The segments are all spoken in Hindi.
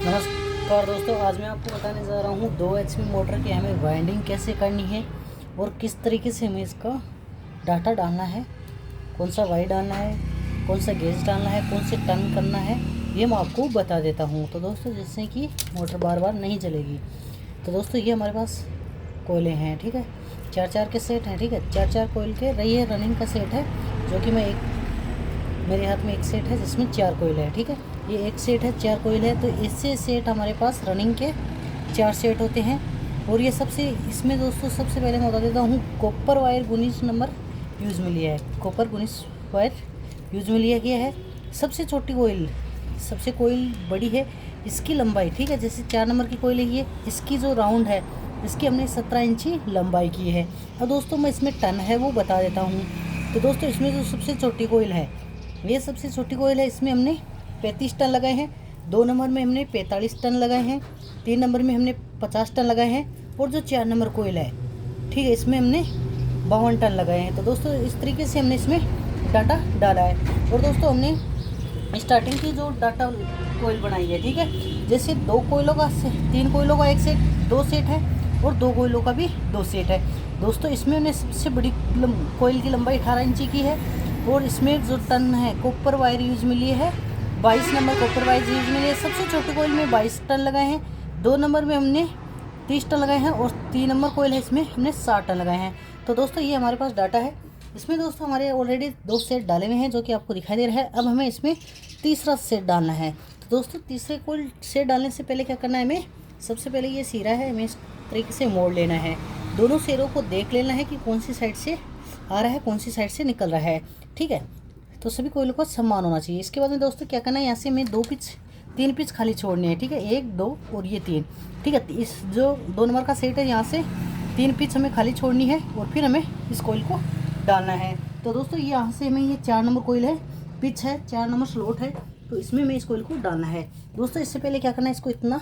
नमस्कार दोस्तों, आज मैं आपको बताने जा रहा हूँ 2 HP मोटर की हमें वाइंडिंग कैसे करनी है और किस तरीके से हमें इसका डाटा डालना है, कौन सा वायर डालना है, कौन सा गेज डालना है, कौन से टर्न करना है, ये मैं आपको बता देता हूँ। तो दोस्तों, जिससे कि मोटर बार बार नहीं चलेगी। तो दोस्तों, ये हमारे पास कोयले हैं, ठीक है, 4-4 के सेट हैं, ठीक है, 4-4 कोयल के ये रनिंग का सेट है, जो कि मेरे हाथ में एक सेट है जिसमें 4 कोयल है, ठीक है। ये एक सेट है, 4 कोयल है, तो इससे सेट हमारे पास रनिंग के 4 सेट होते हैं। और ये इसमें दोस्तों सबसे पहले मैं बता देता हूँ, कॉपर वायर 19 नंबर यूज़ में लिया है, कॉपर 19 वायर यूज़ में लिया गया है। सबसे छोटी कोयल, सबसे कोयल बड़ी है, इसकी लंबाई, ठीक है, जैसे 4 नंबर की कोयल है ये, इसकी जो राउंड है इसकी हमने 17 इंची लंबाई की है। और दोस्तों, मैं इसमें टन है वो बता देता हूँ। तो दोस्तों, इसमें जो सबसे छोटी कोयल है, ये सबसे छोटी कोयल है, इसमें हमने 35 टन लगाए हैं। 2 नंबर में हमने 45 टन लगाए हैं। 3 नंबर में हमने 50 टन लगाए हैं। और जो 4 नंबर कोयल है, ठीक है, इसमें हमने 52 टन लगाए हैं। तो दोस्तों, इस तरीके से हमने इसमें डाटा डाला है। और दोस्तों, हमने स्टार्टिंग की जो डाटा कोयल बनाई है, ठीक है, जैसे 3 कोयलों का एक सेट, 2 सेट है, और 2 कोयलों का भी 2 सेट है। दोस्तों, इसमें हमने सबसे बड़ी कोयल की लंबाई 18 इंची की है। और इसमें जो टन है, कॉपर वायर यूज में लिए है, 22 नंबर कॉपर वायर यूज में लिए। सबसे छोटी कोयल में 22 टन लगाए हैं। 2 नंबर में हमने 30 टन लगाए हैं। और 3 नंबर कोयल है, इसमें हमने 60 टन लगाए हैं। तो दोस्तों, ये हमारे पास डाटा है। इसमें दोस्तों हमारे ऑलरेडी 2 सेट डाले हुए हैं, जो कि आपको दिखाई दे रहा है। अब हमें इसमें तीसरा सेट डालना है। तो दोस्तों, तीसरे कोयल सेट डालने से पहले क्या करना है, हमें सबसे पहले ये सिरा है, हमें इस तरीके से मोड़ लेना है। दोनों सिरों को देख लेना है कि कौन सी साइड से आ रहा है, कौन सी साइड से निकल रहा है, ठीक है। तो सभी कोयलों का समान होना चाहिए। इसके बाद में दोस्तों क्या करना है, यहाँ से हमें 3 पिच खाली छोड़ने हैं, ठीक है, 1, 2 और ये 3, ठीक है। इस जो 2 नंबर का सेट है, यहाँ से 3 पिच हमें खाली छोड़नी है और फिर हमें इस कोयल को डालना है। तो दोस्तों, यहाँ से हमें ये 4 नंबर कोयल है, पिच है, 4 नंबर स्लॉट है, तो इसमें हमें इस कोयल को डालना है। दोस्तों, इससे पहले क्या करना है, इसको इतना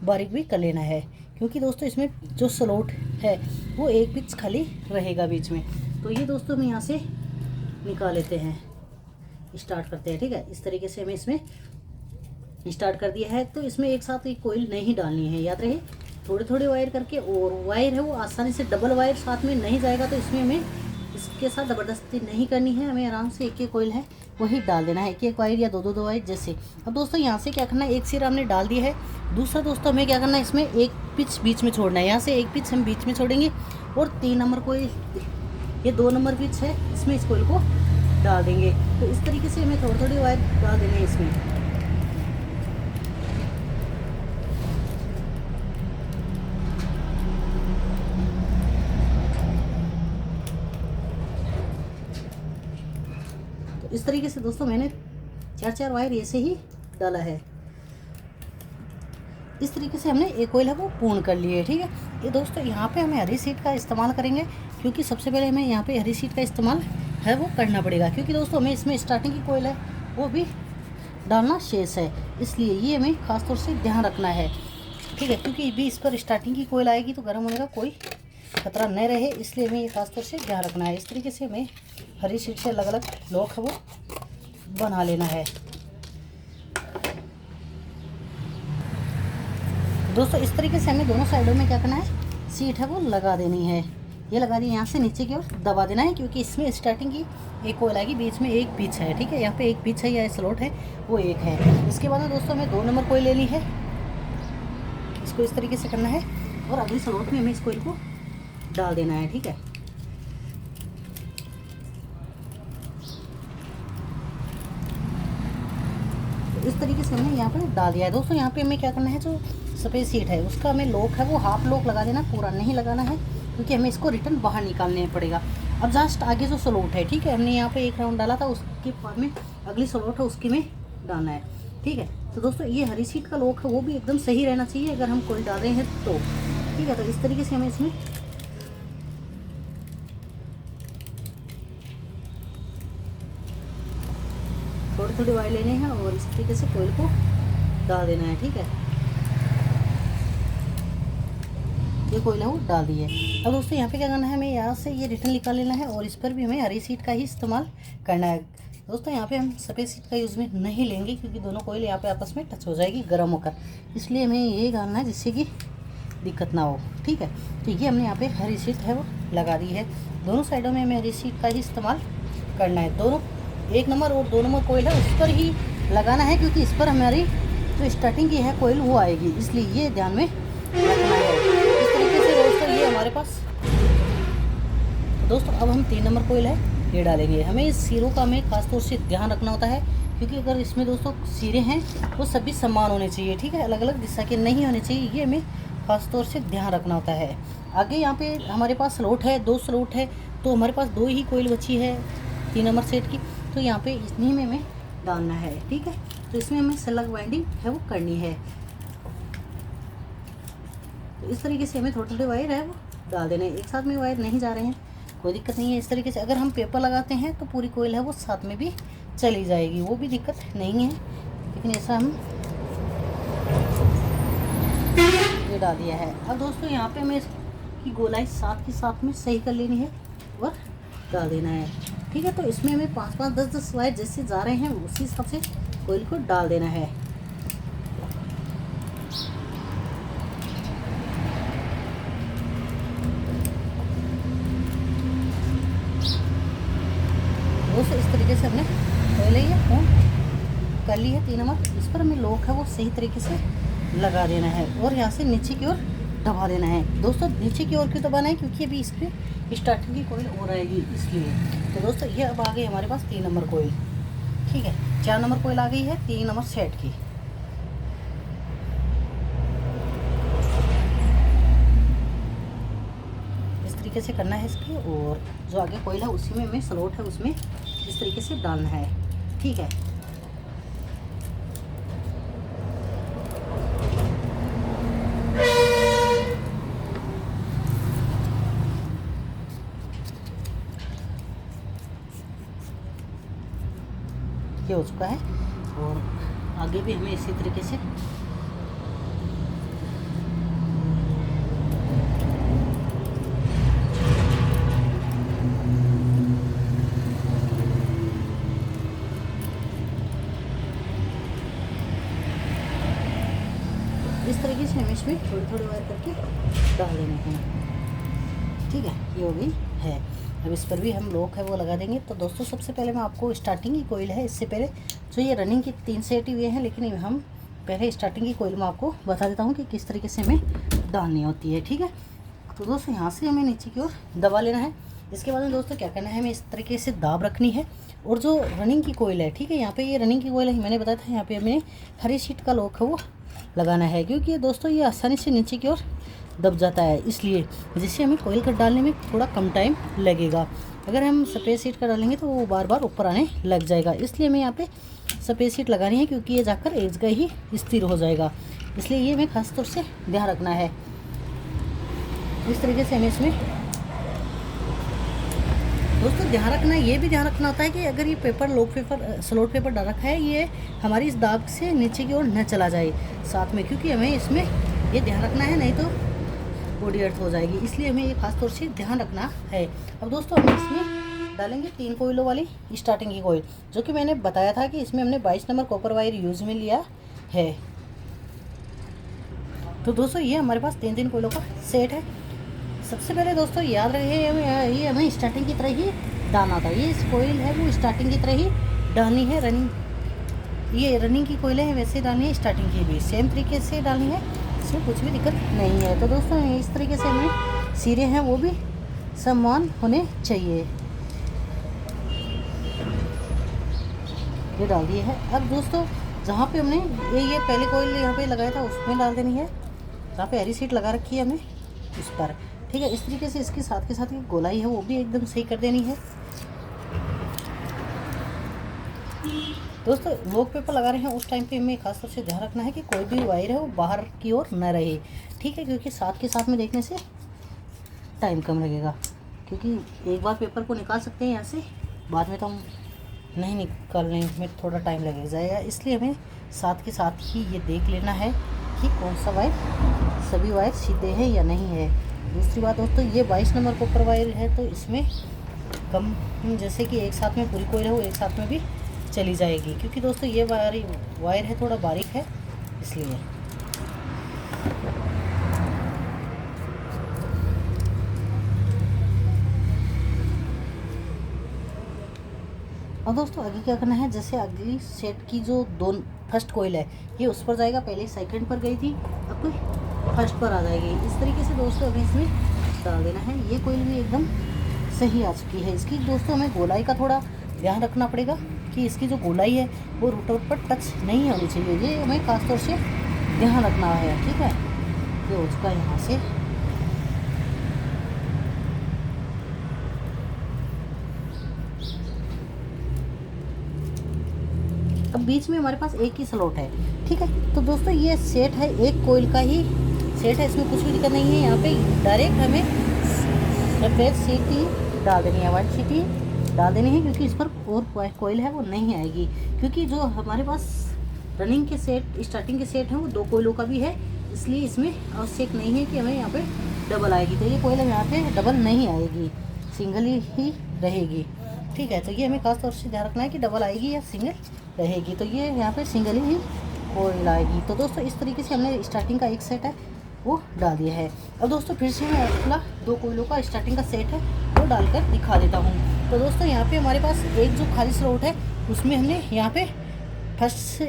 बारीक भी कर लेना है, क्योंकि दोस्तों इसमें जो स्लॉट है वो एक पिच खाली रहेगा बीच में। तो ये दोस्तों हम यहाँ से निकाल लेते हैं, स्टार्ट करते हैं, ठीक है। इस तरीके से हमें इसमें स्टार्ट कर दिया है। तो इसमें एक साथ एक कोयल नहीं डालनी है, याद रहे, थोड़े थोड़े वायर करके। और वायर है वो आसानी से डबल वायर साथ में नहीं जाएगा, तो इसमें हमें इसके साथ ज़बरदस्ती नहीं करनी है, हमें आराम से एक कोयल है वही डाल देना है, एक वायर या 2 वायर जैसे। अब दोस्तों, यहाँ से क्या करना है, एक सिरा हमने डाल दिया है। दूसरा दोस्तों हमें क्या करना है, इसमें एक पिच बीच में छोड़ना है, यहाँ से एक पिच हम बीच में छोड़ेंगे। और 3 नंबर कोयल, ये 2 नंबर पिच है, इसमें इस कोयल को डाल देंगे। तो इस तरीके से हमें थोड़ी थोड़ी वायर डाल देने हैं इसमें। तो इस तरीके से दोस्तों मैंने 4-4 वायर ऐसे ही डाला है। इस तरीके से हमने एक कोयल है वो पूर्ण कर लिए, ठीक है। ये दोस्तों, यहाँ पे हमें हरी सीट का इस्तेमाल करेंगे, क्योंकि सबसे पहले हमें यहाँ पे हरी सीट का इस्तेमाल है वो करना पड़ेगा, क्योंकि दोस्तों हमें इसमें स्टार्टिंग की कोयल है वो भी डालना शेष है, इसलिए ये हमें ख़ास तौर से ध्यान रखना है, ठीक है। क्योंकि भी इस पर स्टार्टिंग की कोयल आएगी तो गर्म होने का कोई खतरा न रहे, इसलिए हमें ये खास तौर से ध्यान रखना है। इस तरीके से हमें हरी सीट से अलग अलग लॉक है वो बना लेना है। दोस्तों, इस तरीके से हमें दोनों साइडों में क्या करना है, सीट है वो लगा देनी है। ये लगा दी, यहाँ से नीचे की ओर दबा देना है, क्योंकि इसमें स्टार्टिंग की एक कोयल आएगी, बीच में एक पिच है, ठीक है, यहाँ पे एक पिच है या स्लॉट है वो एक है। इसके बाद में दोस्तों हमें 2 नंबर कोयल लेनी है, इसको इस तरीके से करना है, और अगली स्लॉट में हमें इस कोयल को डाल देना है, ठीक है। तो इस तरीके से हमने यहाँ पर डाल दिया है। दोस्तों, यहाँ पे हमें क्या करना है, जो सफ़ेद सीट है उसका हमें लॉक है वो हाफ लॉक लगा देना, पूरा नहीं लगाना है, क्योंकि हमें इसको रिटर्न बाहर निकालने पड़ेगा। अब जस्ट आगे जो स्लॉट है, ठीक है, हमने यहाँ पे एक राउंड डाला था, उसके बाद में अगली स्लॉट है उसकी में डालना है, ठीक है। तो दोस्तों, ये हरी सीट का लॉक है वो भी एकदम सही रहना चाहिए अगर हम कोई डाल रहे हैं तो, ठीक है। तो इस तरीके से हमें इसमें थोड़ी थोड़ी वायर लेने हैं और इस तरीके से कोयल को डाल देना है, ठीक है। ये कोयला वो डाल दी है। अब दोस्तों, यहाँ पे क्या करना है, हमें यहाँ से ये रिटर्न निकाल लेना है, और इस पर भी हमें हरी सीट का ही इस्तेमाल करना है। दोस्तों यहाँ पे हम सफ़ेद सीट का यूज़ में नहीं लेंगे क्योंकि दोनों कोयल यहाँ पे आपस में टच हो जाएगी गर्म होकर, इसलिए हमें ये डालना है जिससे कि दिक्कत ना हो। ठीक है, तो ये हमने यहाँ पे हरी सीट है वो लगा दी है। दोनों साइडों में हमें हरी सीट का ही इस्तेमाल करना है। दोनों 1 नंबर और 2 नंबर कोयल है उस पर ही लगाना है क्योंकि इस पर हमारी जो स्टार्टिंग की है कोयल वो आएगी, इसलिए ये ध्यान में रखना है। इस तरीके से दोस्तों ये हमारे पास, दोस्तों अब हम 3 नंबर कोयल है ये डालेंगे। हमें इस सिरों का हमें खास तौर से ध्यान रखना होता है क्योंकि अगर इसमें दोस्तों सिरे हैं वो सभी समान होने चाहिए। ठीक है, अलग अलग दिशा के नहीं होने चाहिए, ये हमें खास तौर से ध्यान रखना होता है। आगे यहाँ पे हमारे पास स्लॉट है, 2 स्लॉट है, तो हमारे पास 2 ही कोयल बची है 3 नंबर सेट की, तो यहाँ पे इतनी में हमें डालना है। ठीक है, तो इसमें हमें स्लग वाइंडिंग है वो करनी है। तो इस तरीके से हमें थोड़े थोड़े वायर है वो डाल देने, एक साथ में वायर नहीं जा रहे हैं, कोई दिक्कत नहीं है। इस तरीके से अगर हम पेपर लगाते हैं तो पूरी कोयल है वो साथ में भी चली जाएगी, वो भी दिक्कत नहीं है। लेकिन ऐसा हम ये डाल दिया है। अब दोस्तों यहाँ पे हमें इसकी गोलाई साथ के साथ में सही कर लेनी है और डाल देना है। ठीक है, तो इसमें हमें 5-5, 10-10 वायर जैसे जा रहे हैं उसी हिसाब से कोयल को डाल देना है। दोस्तों इस तरीके से हमने पहले ये फोन कर ली है 3 नंबर, इस पर हमें लॉक है वो सही तरीके से लगा देना है और यहाँ से नीचे की ओर दबा देना है। दोस्तों नीचे की ओर क्यों दबाना है, क्योंकि अभी इसकी स्टार्टिंग की कोयल और आएगी इसलिए। तो दोस्तों ये अब आ गई हमारे पास 3 नंबर कोयल। ठीक है, 4 नंबर कोयल आ गई है 3 नंबर सेट की। इस तरीके से करना है इसकी, और जो आगे कोयल है उसी में हमें स्लॉट है उसमें इस तरीके से डालना है। ठीक है, ये हो चुका है और आगे भी हमें इसी तरीके से इस तरीके से हमें इसमें थोड़े थोड़े वायर करके डाल देने हैं। ठीक है, ये हो गई है। अब इस पर भी हम लॉक है वो लगा देंगे। तो दोस्तों सबसे पहले मैं आपको स्टार्टिंग की कोयल है, इससे पहले जो ये रनिंग की 3 सेट हुए हैं, लेकिन हम पहले स्टार्टिंग की कोयल में आपको बता देता हूँ कि किस तरीके से हमें डालनी होती है। ठीक है, तो दोस्तों यहाँ से हमें नीचे की ओर दबा लेना है। इसके बाद में दोस्तों क्या करना है, हमें इस तरीके से दाब रखनी है। और जो रनिंग की कोयल है, ठीक है, यहाँ पे ये रनिंग की कोयल है, मैंने बताया था यहाँ पे हमें हरी शीट का लॉक है वो लगाना है, क्योंकि दोस्तों ये आसानी से नीचे की ओर दब जाता है, इसलिए जिससे हमें कोयल कट डालने में थोड़ा कम टाइम लगेगा। अगर हम सफ़ेद सीट का डालेंगे तो वो बार बार ऊपर आने लग जाएगा, इसलिए हमें यहाँ पे सफ़ेद सीट लगानी है, क्योंकि ये जाकर एक जगह ही स्थिर हो जाएगा, इसलिए ये हमें खास तौर से ध्यान रखना है। इस तरीके से हमें इसमें दोस्तों ध्यान रखना है, ये भी ध्यान रखना होता है कि अगर ये paper lock paper slot paper डाल रखा है, ये हमारी इस दाब से नीचे की ओर न चला जाए साथ में, क्योंकि हमें इसमें ये ध्यान रखना है, नहीं तो बॉडी अर्थ हो जाएगी, इसलिए हमें ये खास तौर से ध्यान रखना है। अब दोस्तों हम इसमें डालेंगे 3 कोयलों वाली स्टार्टिंग की कोयल, जो कि मैंने बताया था कि इसमें हमने 22 नंबर कॉपर वायर यूज़ में लिया है। तो दोस्तों ये हमारे पास 3 कोयलों का सेट है। सबसे पहले दोस्तों याद रहे ये हमें स्टार्टिंग की तरह ही डालना था। ये इस कोयल है वो स्टार्टिंग की तरह ही डालनी है। ये रनिंग की कोयलें हैं वैसे डालनी है, स्टार्टिंग की भी सेम तरीके से डालनी है, इसमें कुछ भी दिक्कत नहीं है। तो दोस्तों इस तरीके से हमें सिरे हैं वो भी समान होने चाहिए। ये डाल दिए है। अब दोस्तों जहाँ पे हमने ये पहले कोयल यहाँ पे लगाया था उसमें डाल देनी है, जहाँ पे हरी सीट लगा रखी है हमें उस पर। ठीक है, इस तरीके से इसके साथ के साथ गोलाई है वो भी एकदम सही कर देनी है। दोस्तों लॉक पेपर लगा रहे हैं उस टाइम पे हमें खास तौर से ध्यान रखना है कि कोई भी वायर है वो बाहर की ओर न रहे। ठीक है, क्योंकि साथ के साथ में देखने से टाइम कम लगेगा, क्योंकि एक बार पेपर को निकाल सकते हैं यहाँ से, बाद में तो हम नहीं निकालने में थोड़ा टाइम लगेगा जाएगा, इसलिए हमें साथ के साथ ही ये देख लेना है कि कौन सा वायर सभी वायर सीधे हैं या नहीं है। दूसरी बात दोस्तों ये 22 नंबर कॉपर वायर है, तो इसमें कम जैसे कि एक साथ में पूरी कोयल है वो एक साथ में भी चली जाएगी, क्योंकि दोस्तों ये वायर है थोड़ा बारीक है इसलिए। अब दोस्तों आगे क्या करना है, जैसे अगली सेट की जो फर्स्ट कोयल है ये उस पर जाएगा, पहले सेकंड पर गई थी, अब कोई फर्स्ट पर आ जाएगी। इस तरीके से दोस्तों अभी इसमें डाल देना है। ये कोयल भी एकदम सही आ चुकी है। इसकी दोस्तों हमें गोलाई का थोड़ा ध्यान रखना पड़ेगा कि इसकी जो गोलाई है वो रूटर पर टच नहीं होनी चाहिए, ये हमें खासतौर से ध्यान रखना है, ठीक है। ये हो चुका है यहाँ से। अब बीच में हमारे पास एक ही स्लॉट है, ठीक है। तो दोस्तों ये सेट है, एक कोयल का ही सेट है, इसमें कुछ भी दिक्कत नहीं है। यहाँ पे डायरेक्ट हमें सफ़ेद सीट ही डाल देनी है, वाइट सीट ही डाल देनी है, क्योंकि इस पर और कोयल है वो नहीं आएगी, क्योंकि जो हमारे पास रनिंग के सेट स्टार्टिंग के सेट हैं वो 2 कोयलों का भी है, इसलिए इसमें आवश्यक नहीं है कि हमें यहाँ पे डबल आएगी। तो ये कोयल यहाँ पे डबल नहीं आएगी, सिंगल ही रहेगी, ठीक है। तो ये हमें खास तौर से ध्यान रखना है कि डबल आएगी या सिंगल रहेगी। तो ये यहाँ पे सिंगल ही कोयल आएगी। तो दोस्तों इस तरीके से हमने स्टार्टिंग का एक सेट है वो डाल दिया है। अब दोस्तों फिर से मैं अगला 2 कोयलों का स्टार्टिंग का सेट है वो डालकर दिखा देता हूँ। तो दोस्तों यहाँ पे हमारे पास एक जो खाली स्लॉट है उसमें हमने यहाँ पे फर्स्ट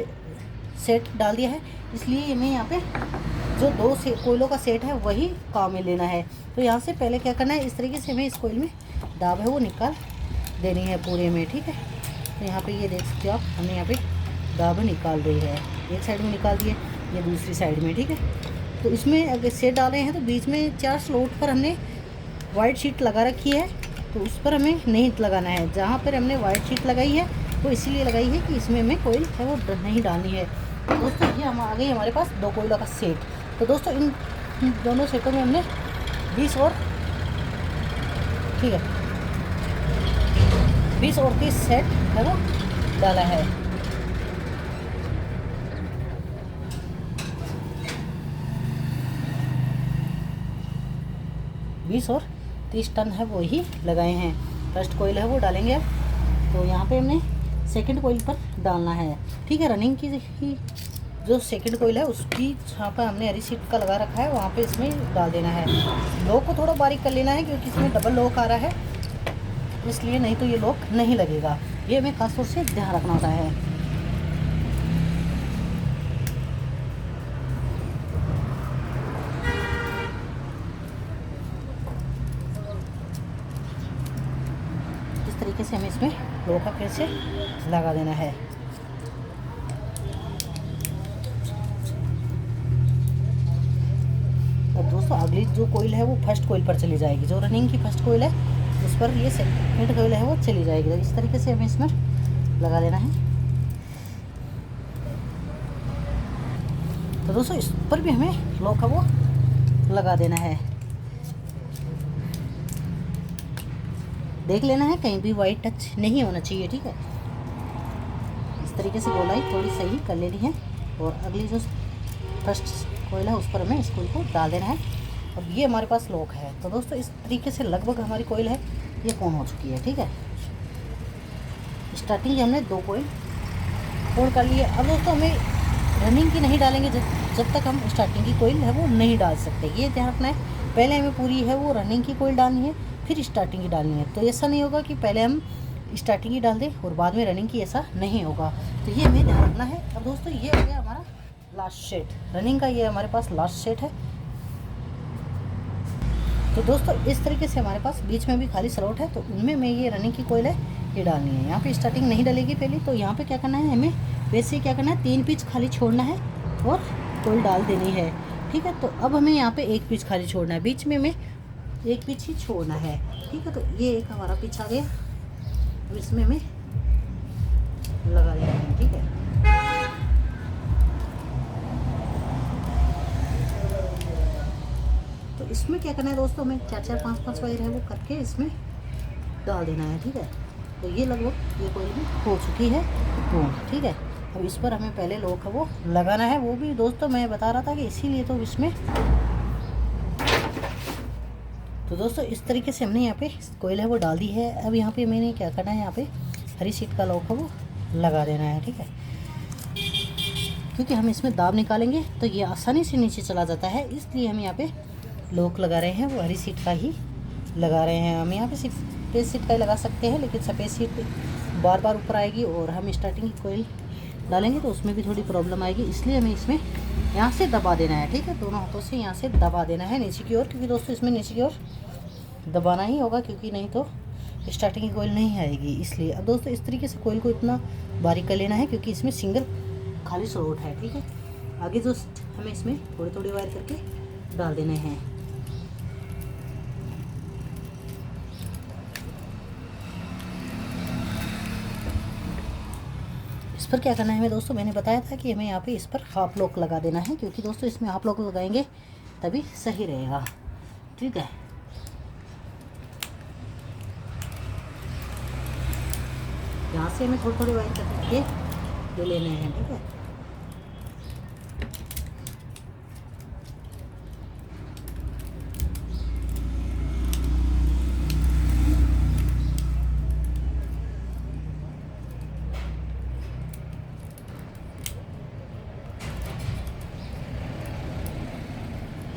सेट डाल दिया है, इसलिए हमें यहाँ पे जो 2 कोयलों का सेट है वही काम में लेना है। तो यहाँ से पहले क्या करना है, इस तरीके से हमें इस कोयल में दाब है वो निकाल देनी है पूरे में, ठीक है। तो यहाँ पे ये देख सकते हो आप, हमने यहाँ पे दाब निकाल दी है, एक साइड में निकाल दिए, ये दूसरी साइड में, ठीक है। तो इसमें अगर सेट डाले हैं तो बीच में 4 स्लॉट पर हमने वाइट शीट लगा रखी है, तो उस पर हमें नहीं लगाना है। जहाँ पर हमने वाइट शीट लगाई है वो इसीलिए लगाई है कि इसमें हमें कोयल है वो नहीं डालनी है। तो दोस्तों ये आ गई हमारे पास 2 कोयलों का सेट। तो दोस्तों इन दोनों सेटों में हमने 20 और, ठीक है, 20 और 30 सेट है वो डाला है। और 30 टन है वो ही लगाए हैं। फर्स्ट कोयल है वो डालेंगे अब। तो यहाँ पे हमने सेकंड कोयल पर डालना है, ठीक है। रनिंग की ही जो सेकंड कोयल है उसकी जहाँ पर हमने हरी सीट का लगा रखा है वहाँ पे इसमें डाल देना है। लॉक को थोड़ा बारीक कर लेना है, क्योंकि इसमें डबल लॉक आ रहा है, इसलिए नहीं तो ये लॉक नहीं लगेगा। ये हमें खासतौर से ध्यान रखना होता है। इस तरीके से हमें इसमें लॉक का फिर से लगा देना है। अब दोस्तों अगली जो कोयल है वो फर्स्ट कोयल पर चली जाएगी, जो रनिंग की फर्स्ट कोयल है उस पर ये सेकंड कोयल है वो चली जाएगी। तो इस तरीके से हमें इसमें लगा लेना है। तो दोस्तों इस पर भी हमें लॉक का वो लगा देना है। देख लेना है कहीं भी वाइट टच नहीं होना चाहिए, ठीक है। इस तरीके से गोलाई थोड़ी सही कर लेनी है। और अगली जो फर्स्ट कोयल है उस पर हमें इस कोयल को डाल देना है। अब ये हमारे पास लॉक है। तो दोस्तों इस तरीके से लगभग हमारी कोयल है ये ऑन हो चुकी है, ठीक है। स्टार्टिंग की हमने 2 कोयल ऑन कर लिए। अब दोस्तों हमें रनिंग की नहीं डालेंगे जब तक हम स्टार्टिंग की कोयल है वो नहीं डाल सकते, ये ध्यान रखना है। पहले हमें पूरी है वो रनिंग की कोयल डालनी है, फिर स्टार्टिंग की डालनी है। तो ऐसा नहीं होगा कि पहले हम स्टार्टिंग की डाल दें और बाद में रनिंग की, ऐसा नहीं होगा। तो ये हमें ध्यान रखना है। अब दोस्तों ये हो गया हमारा लास्ट सेट रनिंग का, ये हमारे पास लास्ट सेट है। तो दोस्तों इस तरीके से हमारे पास बीच में भी खाली स्लॉट है, तो उनमें मैं ये रनिंग की कोयल है ये डालनी है। यहाँ पे स्टार्टिंग नहीं डलेगी पहले, तो यहाँ पे क्या करना है, हमें वैसे क्या करना है, 3 पीस खाली छोड़ना है और कोयल डाल देनी है, ठीक है। तो अब हमें यहाँ पे 1 पीस खाली छोड़ना है, बीच में हमें 1 पीस ही छोड़ना है, ठीक है। तो ये एक हमारा पीस आ गया, अब इसमें हमें लगा देना है, ठीक है। तो इसमें क्या करना है दोस्तों, हमें 4-4, 5-5 वायर है वो करके इसमें डाल देना है, ठीक है। तो ये लगभग ये कोयल भी हो चुकी है तो, ठीक है। अब इस पर हमें पहले लॉक है वो लगाना है, वो भी दोस्तों मैं बता रहा था कि इसीलिए तो इसमें। तो दोस्तों इस तरीके से हमने यहाँ पे कोयल है वो डाल दी है। अब यहाँ पे मैंने क्या करना है, यहाँ पे हरी सीट का लॉक है वो लगा देना है। ठीक है, क्योंकि हम इसमें दाब निकालेंगे तो ये आसानी से नीचे चला जाता है, इसलिए हम यहाँ पे लॉक लगा रहे हैं वो हरी सीट का ही लगा रहे हैं। हम यहाँ पे सिर्फ सफ़ेद सीट का ही लगा सकते हैं, लेकिन सफ़ेद सीट बार बार ऊपर आएगी और हम स्टार्टिंग की कोयल डालेंगे तो उसमें भी थोड़ी प्रॉब्लम आएगी, इसलिए हमें इसमें यहाँ से दबा देना है। ठीक है, दोनों हाथों से यहाँ से दबा देना है नीचे की ओर, क्योंकि दोस्तों इसमें नीचे की ओर दबाना ही होगा, क्योंकि नहीं तो स्टार्टिंग की कोयल नहीं आएगी। इसलिए अब दोस्तों इस तरीके से कोयल को इतना बारीक कर लेना है, क्योंकि इसमें सिंगल खाली स्लॉट है। ठीक है, आगे जो हमें इसमें थोड़े थोड़े वायर करके डाल देने हैं। इस पर क्या करना है हमें दोस्तों, मैंने बताया था कि हमें यहाँ पे इस पर हाफ लॉक लगा देना है, क्योंकि दोस्तों इसमें हाफ लॉक लगाएंगे तभी सही रहेगा। ठीक है, यहाँ से हमें थोड़ी थोड़ी वायर करके ले लेने हैं। ठीक है,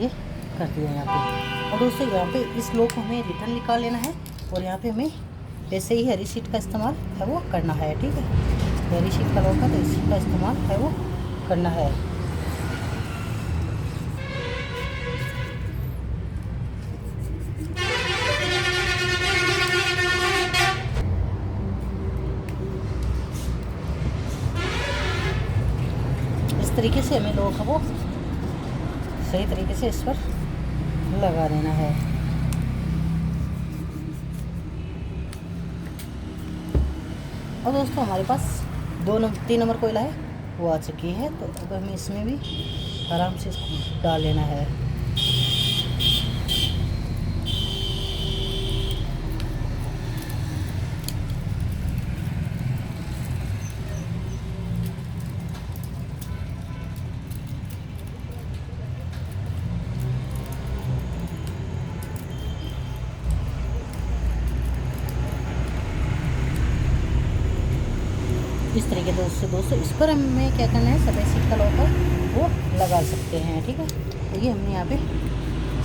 ये कर दिया यहाँ पे। और दोस्तों यहाँ पे इस लॉक को हमें रिटर्न निकाल लेना है, और यहाँ पे हमें वैसे ही हरी शीट का इस्तेमाल है वो करना है। ठीक है, हरी शीट का लॉक है तो इसी का इस्तेमाल है वो करना है। इस तरीके से हमें लॉक है वो सही तरीके से इस पर लगा देना है। और दोस्तों हमारे पास 3 नंबर कोयला है वो आ चुकी है, तो अब हमें इसमें भी आराम से इसको डाल लेना है। इस तरीके से दोस्तों इस पर हमें क्या करना है, सफ़ेद सीट का लॉक है वो लगा सकते हैं। ठीक है, तो ये हमने यहाँ पे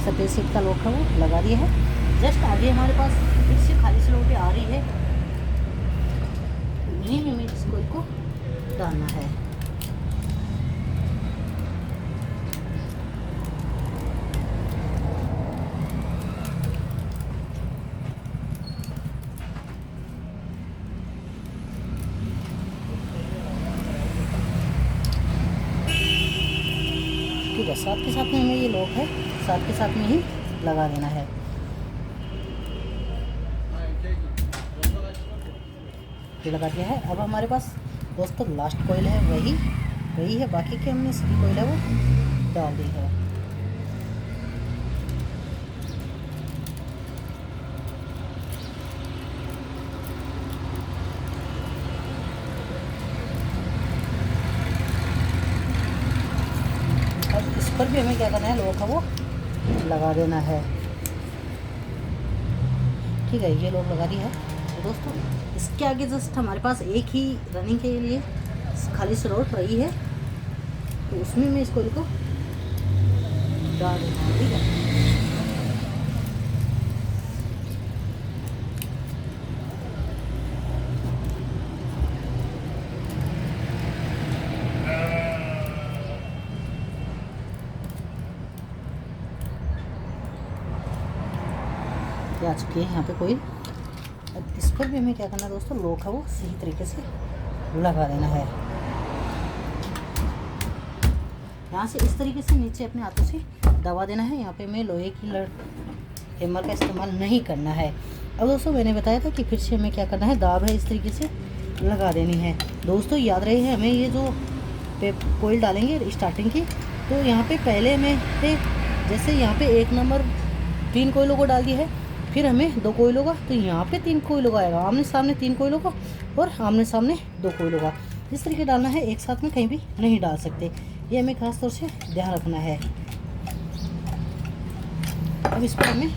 सफ़ेद सीट का लॉक है वो लगा दिया है। जस्ट आगे हमारे पास फिर से खाली स्लॉट आ रही है, यहीं में हमें इस कोयल को डालना है। ठीक है, साथ के साथ में हमें ये लॉक है साथ के साथ में ही लगा देना है। ये लगा दिया है। अब हमारे पास दोस्तों लास्ट कोयल है वही है, बाकी के हमने सभी कोयल है वो डाल दी है। अब इस पर भी हमें क्या करना है, लॉक है वो लगा देना है। ठीक है, ये लॉक लगा दिया है। तो दोस्तों इसके आगे जस्ट हमारे पास एक ही रनिंग के लिए खाली स्लॉट रही है, तो उसमें मैं इस कोयल को डाल देता हूँ। ठीक है, ये आ चुकी है यहाँ पे कोयल। अब इस पर भी हमें क्या करना है दोस्तों, लॉक है वो सही तरीके से लगा देना है। यहाँ से इस तरीके से नीचे अपने हाथों से दबा देना है। यहाँ पे हमें लोहे की हैमर का इस्तेमाल नहीं करना है। अब दोस्तों मैंने बताया था कि फिर से हमें क्या करना है, दाब है इस तरीके से लगा देनी है। दोस्तों याद रहे हमें ये जो कोयल डालेंगे स्टार्टिंग की, तो यहाँ पे पहले हमें जैसे यहाँ पे 1 नंबर 3 कोयलों को डाल दिया है, फिर हमें 2 कोयलों का, तो यहाँ पे 3 कोयलों का आएगा, आमने सामने 3 कोयलों का और आमने सामने 2 कोयलों का। इस तरीके डालना है, एक साथ में कहीं भी नहीं डाल सकते, ये हमें खास तौर से ध्यान रखना है। अब इस पर हमें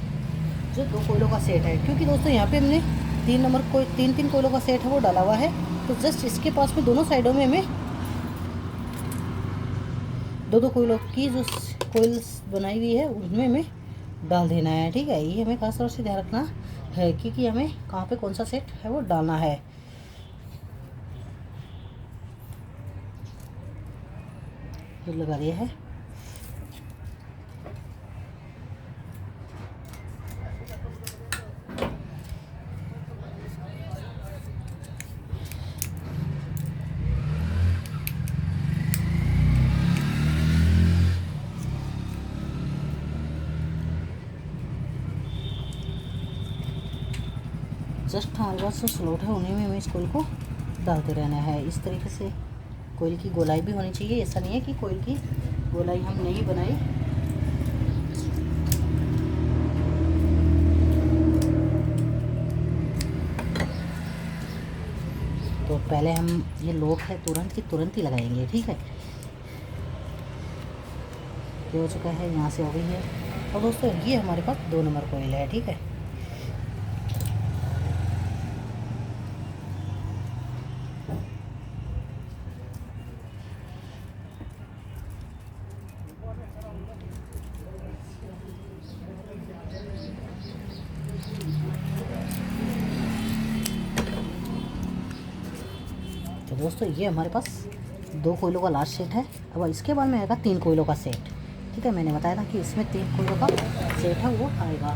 जो 2 कोयलों का सेट है, क्योंकि दोस्तों यहाँ पे हमने 3 नंबर 3 कोयलों का सेट है वो डाला हुआ है, तो जस्ट इसके पास में दोनों साइडों में हमें दो कोयलों की जो कोयल्स बनाई हुई है उनमें हमें डाल देना है। ठीक है, ये हमें खास तौर से ध्यान रखना है कि हमें कहाँ पे कौन सा सेट है वो डालना है। ये लगा दिया है। जस्ट हमारे पास जो स्लॉट है उन्हीं में हमें इस कोयल को डालते रहना है। इस तरीके से कोयल की गोलाई भी होनी चाहिए। ऐसा नहीं है कि कोयल की गोलाई हम नहीं बनाई। तो पहले हम ये लोट है तुरंत की तुरंत ही लगाएंगे। ठीक है, ये हो चुका है, यहाँ से हो गई है। और दोस्तों ये हमारे पास 2 नंबर कोयल है। ठीक है, तो दोस्तों ये हमारे पास 2 कोयलों का लास्ट सेट है। अब इसके बाद में आएगा 3 कोयलों का सेट। ठीक है, मैंने बताया था कि इसमें 3 कोयलों का सेट है वो आएगा।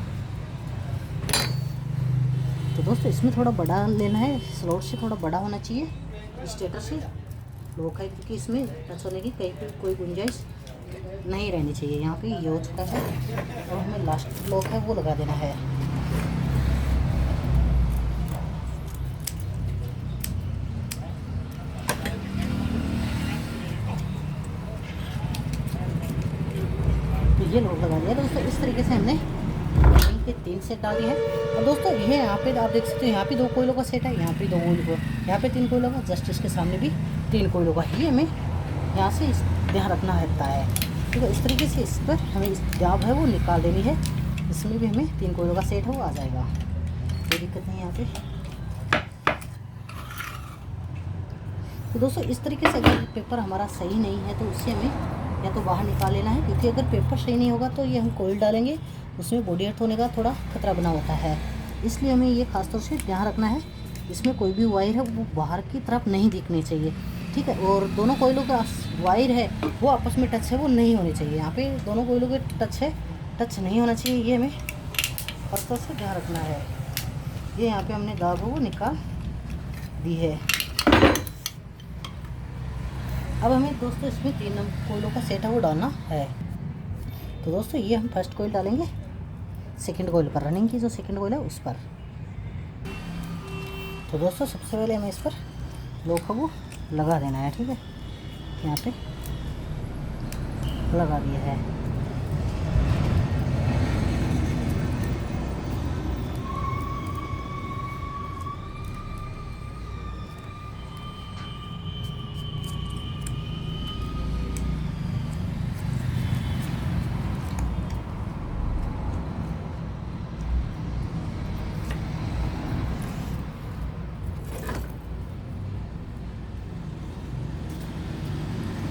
तो दोस्तों इसमें थोड़ा बड़ा लेना है, स्लॉट से थोड़ा बड़ा होना चाहिए स्टेटर से लॉक है, क्योंकि इसमें टच होने की कहीं पर कोई गुंजाइश नहीं रहनी चाहिए। यहाँ पे ये हो चुका है और हमें लास्ट लॉक है वो लगा देना है। ये लोग लगा दिया दोस्तों। इस तरीके से हमने यहीं पे 3 सेट डाल दिए हैं। और दोस्तों ये यहाँ पे आप देख सकते हो, यहाँ पे 2 कोयलों का सेट है, यहाँ पे 2 कोयलों, यहाँ पे 3 कोयलों का, जस्ट इसके सामने भी 3 कोयलों का। ये हमें यहाँ से ध्यान रखना रहता है। ठीक है, इस तरीके से इस पर हमें इस दाब है वो निकाल देनी है। इसमें भी हमें 3 कोयलों का सेट है वो आ जाएगा, कोई दिक्कत नहीं यहाँ पे। तो दोस्तों इस तरीके से अगर पेपर हमारा सही नहीं है तो उससे हमें या तो बाहर निकाल लेना है, क्योंकि अगर पेपर सही नहीं होगा तो ये हम कोयल डालेंगे उसमें बॉडी अर्थ होने का थोड़ा खतरा बना होता है। इसलिए हमें ये खासतौर से ध्यान रखना है, इसमें कोई भी वायर है वो बाहर की तरफ नहीं दिखनी चाहिए। ठीक है, और दोनों कोयलों का वायर है वो आपस में टच है वो नहीं होने चाहिए। यहाँ पे दोनों कोयलों के टच नहीं होना चाहिए, ये हमें खासतौर से ध्यान रखना है। ये यहाँ पे हमने दाग वो निकाल दी है। अब हमें दोस्तों इसमें 3 कोयलों का सेट है वो डालना है। तो दोस्तों ये हम फर्स्ट कोयल डालेंगे सेकंड कोयल पर, रनिंग की जो सेकंड कोयल है उस पर। तो दोस्तों सबसे पहले हमें इस पर लॉक वो लगा देना है। ठीक है, यहाँ पे लगा दिया है।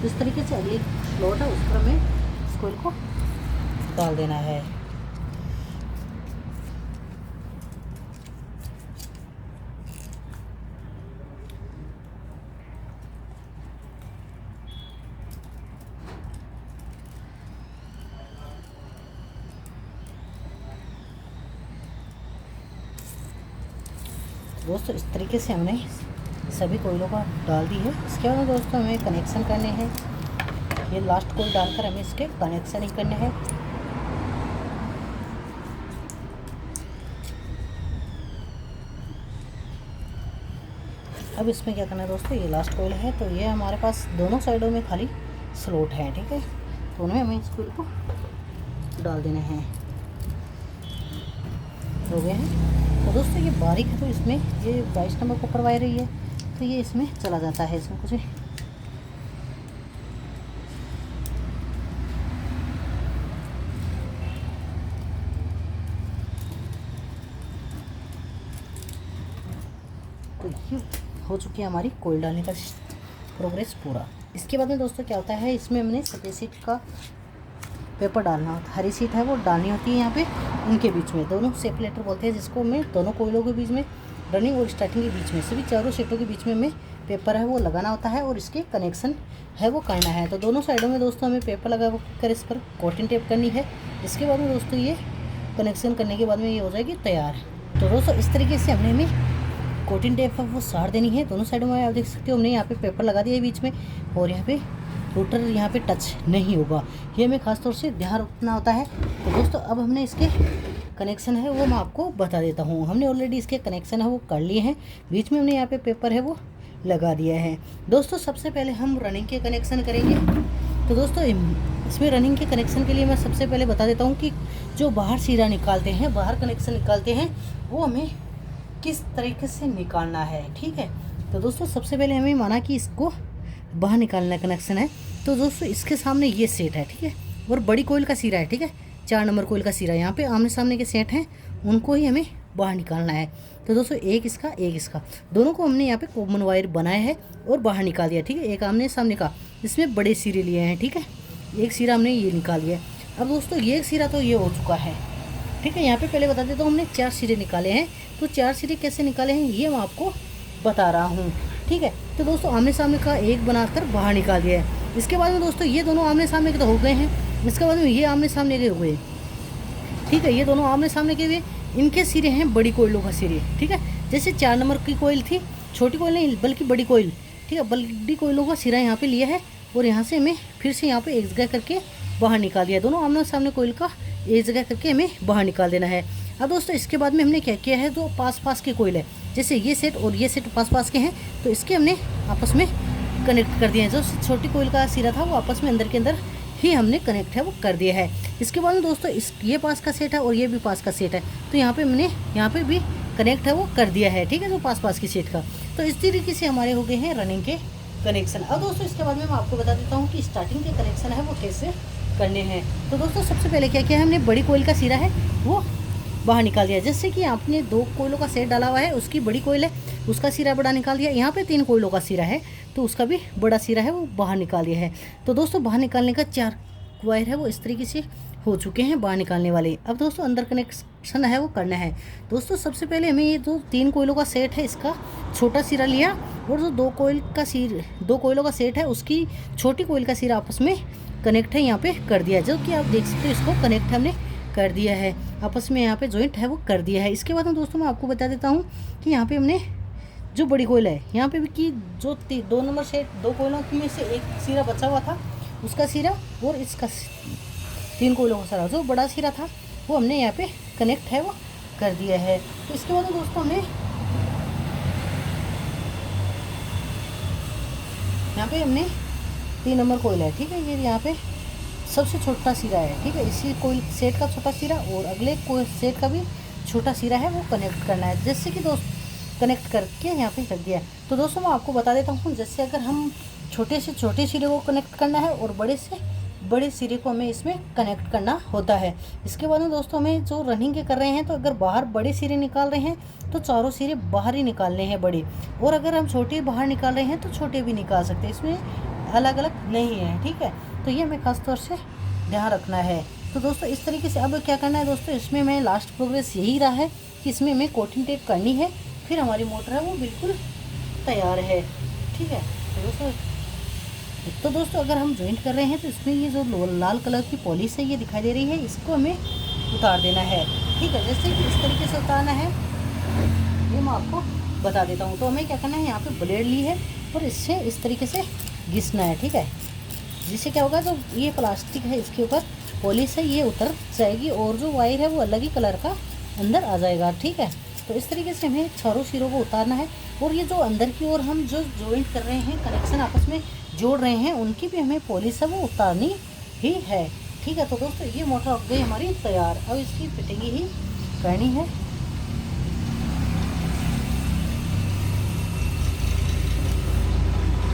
इस तरीके से अगली स्लॉट है उस पर हमें इस कोयल को डाल देना है। दोस्तों इस तरीके से हमने सभी कोयलों का डाल दी है। इसके बाद दोस्तों हमें कनेक्शन करने हैं। ये लास्ट कोयल डालकर हमें इसके कनेक्शन ही करने हैं। अब इसमें क्या करना है दोस्तों, ये लास्ट कोयल है तो ये हमारे पास दोनों साइडों में खाली स्लॉट है। ठीक है, तो उनमें हमें इस कोयल को डाल देने हैं। हो गए हैं। तो दोस्तों ये बारीक है तो इसमें ये 22 नंबर को करवा रही है तो ये इसमें चला जाता है। इसमें कुछ तो ये हो चुकी है हमारी कोयल डालने का प्रोग्रेस पूरा। इसके बाद में दोस्तों क्या होता है, इसमें हमने सफ़ेद सीट का पेपर डालना होता है, हरी सीट है वो डालनी होती है यहाँ पे उनके बीच में, दोनों सेपरेटर बोलते हैं जिसको हमें, दोनों कोयलों के बीच में, रनिंग और स्टार्टिंग के बीच में, सभी चारों सीटों के बीच में हमें पेपर है वो लगाना होता है और इसके कनेक्शन है वो करना है। तो दोनों साइडों में दोस्तों हमें पेपर लगा कर इस पर कोटिंग टेप करनी है। इसके बाद में दोस्तों ये कनेक्शन करने के बाद में ये हो जाएगी तैयार। तो दोस्तों इस तरीके से हमने हमें कोटिंग टेप वो साड़ देनी है दोनों साइडों में। आप देख सकते हो हमने यहाँ पे पेपर लगा दिया है बीच में और यहाँ पे रोटर यहाँ पे टच नहीं होगा, ये हमें खास तौर से ध्यान रखना होता है। तो दोस्तों अब हमने इसके कनेक्शन है वो मैं आपको बता देता हूँ। हमने ऑलरेडी इसके कनेक्शन है वो कर लिए हैं, बीच में हमने यहाँ पे पेपर है वो लगा दिया है। दोस्तों सबसे पहले हम रनिंग के कनेक्शन करेंगे। तो दोस्तों इसमें रनिंग के कनेक्शन के लिए मैं सबसे पहले बता देता हूँ कि जो बाहर सीरा निकालते हैं, बाहर कनेक्शन निकालते हैं, वो हमें किस तरीके से निकालना है, ठीक है। तो दोस्तों सबसे पहले हमें माना कि इसको बाहर निकालना कनेक्शन है। तो दोस्तों इसके सामने ये सेट है, ठीक है, और बड़ी कोयल का सीरा है, ठीक है, 4 नंबर कोयल का सीरा, यहाँ पे आमने सामने के सेट हैं, उनको ही हमें बाहर निकालना है। तो दोस्तों एक इसका दोनों को हमने यहाँ पे कॉमन वायर बनाया है और बाहर निकाल दिया, ठीक है। एक आमने सामने का, इसमें बड़े सिरे लिए हैं, ठीक है, एक सिरा हमने ये निकाल दिया। अब दोस्तों ये एक सिरा तो ये हो चुका है, ठीक है। यहाँ पे पहले बता देता हूँ हमने 4 सिरे निकाले हैं। तो 4 सिरे कैसे निकाले हैं ये मैं आपको बता रहा हूँ, ठीक है। तो दोस्तों आमने सामने का एक बनाकर बाहर निकाल दिया है। इसके बाद में दोस्तों ये दोनों आमने सामने के तो हो गए हैं, इसके बाद में ये आमने सामने के हो गए, ठीक है। ये दोनों आमने सामने के हुए, इनके सिरे हैं बड़ी कोयलों का सिरे, ठीक है। जैसे 4 नंबर की कोयल थी, छोटी कोयल नहीं बल्कि बड़ी कोयल, ठीक है, बड़ी कोयलों का सिरा यहाँ पे लिया है और यहाँ से हमें फिर से यहाँ पे एक जगह करके बाहर निकाल दिया। दोनों आमने सामने कोयल का एक जगह करके हमें बाहर निकाल देना है। अब दोस्तों इसके बाद में हमने क्या किया है, जो पास के कोयल है, जैसे ये सेट और ये सेट पास के हैं, तो इसके हमने आपस में कनेक्ट कर दिए हैं। जो छोटी कोयल का सिरा था वो आपस में अंदर के अंदर ही हमने कनेक्ट है वो कर दिया है। इसके बाद में दोस्तों ये पास का सेट है और ये भी पास का सेट है, तो यहाँ पे हमने यहाँ पे भी कनेक्ट है वो कर दिया है, ठीक है, जो पास की सेट का। तो इस तरीके से हमारे हो गए हैं रनिंग के कनेक्शन। अब दोस्तों इसके बाद में मैं आपको बता देता हूँ कि स्टार्टिंग के कनेक्शन है वो कैसे करने हैं। तो दोस्तों सबसे पहले क्या किया है, हमने बड़ी कोयल का सिरा है वो बाहर निकाल दिया। जैसे कि आपने 2 कोयलों का सेट डाला हुआ है, उसकी बड़ी कोयल है उसका सिरा बड़ा निकाल दिया। यहाँ पे 3 कोयलों का सिरा है तो उसका भी बड़ा सिरा है वो बाहर निकाल दिया है। तो दोस्तों बाहर निकालने का 4 वायर है वो इस तरीके से हो चुके हैं बाहर निकालने वाले। अब दोस्तों अंदर कनेक्शन है वो करना है। दोस्तों सबसे पहले हमें ये जो 3 कोयलों का सेट है इसका छोटा सिरा लिया और जो 2 कोयलों का सेट है उसकी छोटी कोयल का सिरा आपस में कनेक्ट है यहाँ पे कर दिया, जो कि आप देख सकते हो इसको कनेक्ट हमने कर दिया है, आपस में यहाँ पे जॉइंट है वो कर दिया है। इसके बाद में दोस्तों मैं आपको बता देता हूँ कि यहाँ पे हमने जो बड़ी कोयल है यहाँ पे भी कि जो 2 नंबर सेट 2 कोयलों में से एक सिरा बचा हुआ था उसका सिरा और इसका 3 कोयलों का सिरा जो बड़ा सिरा था वो हमने यहाँ पे कनेक्ट है वो कर दिया है। तो इसके बाद में दोस्तों हमने यहाँ पे हमने 3 नंबर कोयल है, ठीक है, ये यहाँ पे सबसे छोटा सिरा है, ठीक है, इसी कोयल सेट का छोटा सिरा और अगले कोयल सेट का भी छोटा सिरा है वो कनेक्ट करना है। जैसे कि दोस्त कनेक्ट करके यहाँ पे कर दिया है। तो दोस्तों मैं आपको बता देता हूँ, जैसे अगर हम छोटे से छोटे सिरे को कनेक्ट करना है और बड़े से बड़े सिरे को हमें इसमें कनेक्ट करना होता है। इसके बाद में दोस्तों हमें जो रनिंग के कर रहे हैं, तो अगर बाहर बड़े सिरे निकाल रहे हैं तो चारों सिरे बाहर ही निकालने हैं बड़े, और अगर हम छोटे बाहर निकाल रहे हैं तो छोटे भी निकाल सकते हैं, इसमें अलग अलग नहीं है, ठीक है। तो ये हमें खास तौर से ध्यान रखना है। तो दोस्तों इस तरीके से अब क्या करना है दोस्तों, इसमें मैं लास्ट प्रोग्रेस यही रहा है कि इसमें हमें कोटिंग टेप करनी है, फिर हमारी मोटर है वो बिल्कुल तैयार है, ठीक है। तो दोस्तों अगर हम ज्वाइंट कर रहे हैं तो इसमें ये जो लाल कलर की पॉलिश है ये दिखाई दे रही है, इसको हमें उतार देना है, ठीक है। जैसे कि इस तरीके से उतारना है ये मैं आपको बता देता हूँ। तो हमें क्या करना है, यहाँ पे ब्लेड ली है और इससे इस तरीके से घिसना है, ठीक है। जिससे क्या होगा, जो ये प्लास्टिक है इसके ऊपर पॉलिश है ये उतर जाएगी और जो वायर है वो अलग ही कलर का अंदर आ जाएगा, ठीक है। तो इस तरीके से हमें चारों सिरों को उतारना है और ये जो अंदर की ओर हम जो जॉइंट कर रहे हैं, कनेक्शन आपस में जोड़ रहे हैं, उनकी भी हमें पॉलिश है वो उतारनी ही है, ठीक है। तो दोस्तों ये मोटर हो गई हमारी तैयार, अब इसकी फिटिंग ही करनी है।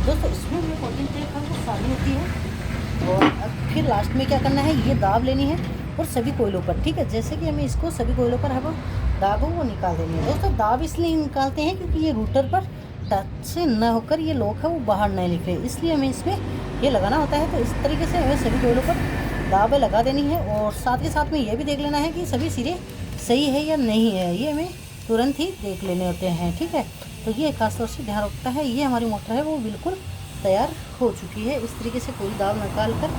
दोस्तों इसमें हमें कोटिंग टेप है वो सारी होती है और अब फिर लास्ट में क्या करना है, ये दाब लेनी है और सभी कोयलों पर, ठीक है। जैसे कि हमें इसको सभी कोयलों पर हम दाब वो निकाल देनी है। दोस्तों दाब इसलिए निकालते हैं क्योंकि ये रूटर पर टच से न होकर ये लॉक है वो बाहर नहीं निकले, इसलिए हमें इसमें ये लगाना होता है। तो इस तरीके से हमें सभी कोयलों पर दाबें लगा देनी है और साथ ही साथ में ये भी देख लेना है कि सभी सिरे सही है या नहीं है, ये हमें तुरंत ही देख लेने होते हैं, ठीक है। तो ये खासतौर से ध्यान रखता है। ये हमारी मोटर है वो बिल्कुल तैयार हो चुकी है। इस तरीके से पूरी दाब निकाल कर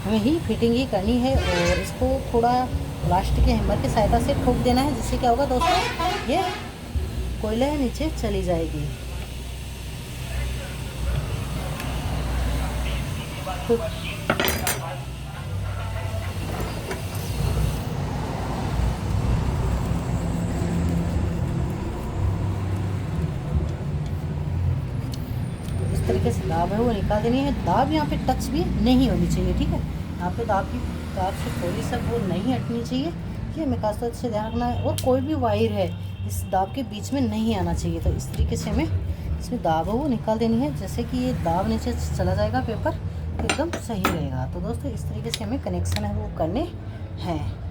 हमें ही फिटिंग ही करनी है और इसको थोड़ा प्लास्टिक के हैमर की सहायता से ठोक देना है, जिससे क्या होगा दोस्तों, ये कोयले नीचे चली जाएगी। तो इस तरीके से दाब है वो निकाल देनी है। दाब यहाँ पे टच भी नहीं होनी चाहिए, ठीक है। यहाँ पे दाब से थोड़ी सा वो नहीं हटनी चाहिए, ये हमें खासतौर से ध्यान रखना है। और कोई भी वायर है इस दाब के बीच में नहीं आना चाहिए। तो इस तरीके से हमें इसमें दाब है वो निकाल देनी है, जैसे कि ये दाब नीचे चला जाएगा पेपर तो एकदम सही रहेगा। तो दोस्तों इस तरीके से हमें कनेक्शन है वो करने हैं।